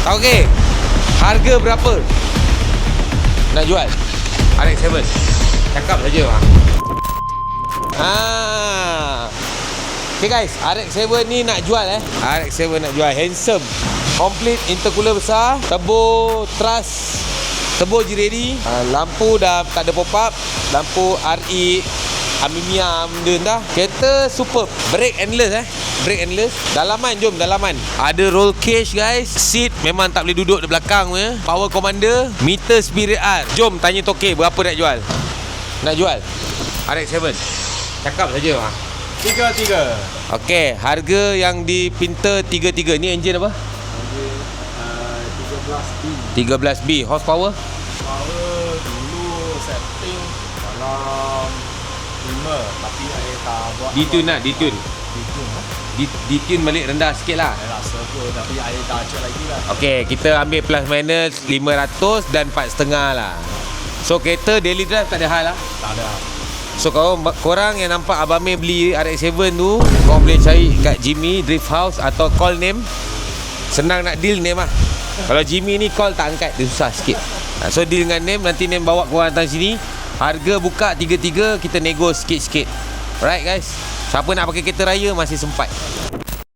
Okey, harga berapa nak jual RX-7? Cakap saja bang. Okay guys, RX-7 ni nak jual RX-7 nak jual. Handsome, complete intercooler besar, turbo thrust, turbo G-ready, lampu dah tak ada pop up, lampu RE aluminium dia dah. Kereta superb, brake endless brake endless. Dalaman, jom dalaman. Ada roll cage guys. Seat memang tak boleh duduk di belakang punya. Power commander, meter spirit R. Jom tanya Tokey berapa nak jual. Nak jual RX-7. Cakap saja bang. 33. Okey, harga yang dipinta 33. Ni enjin apa? 13B. 13B. Horsepower? Power dulu setting dalam 5, tapi saya tak buat. Detune lah, detune. Detune balik rendah sikit lah. Saya rasa tu, tapi saya tak check lagi lah. Okey, kita ambil plus minus 500 dan 4.5 lah. So kereta daily drive tak ada hal lah. Tak ada. So korang yang nampak Abang Mei beli RX-7 tu, korang boleh cari kat Jimmy Drift House atau call name. Senang nak deal name lah. Kalau Jimmy ni call tak angkat, dia susah sikit. So deal dengan name, nanti name bawa korang datang sini. Harga buka 33, kita nego sikit-sikit. Alright guys, siapa nak pakai kereta raya masih sempat.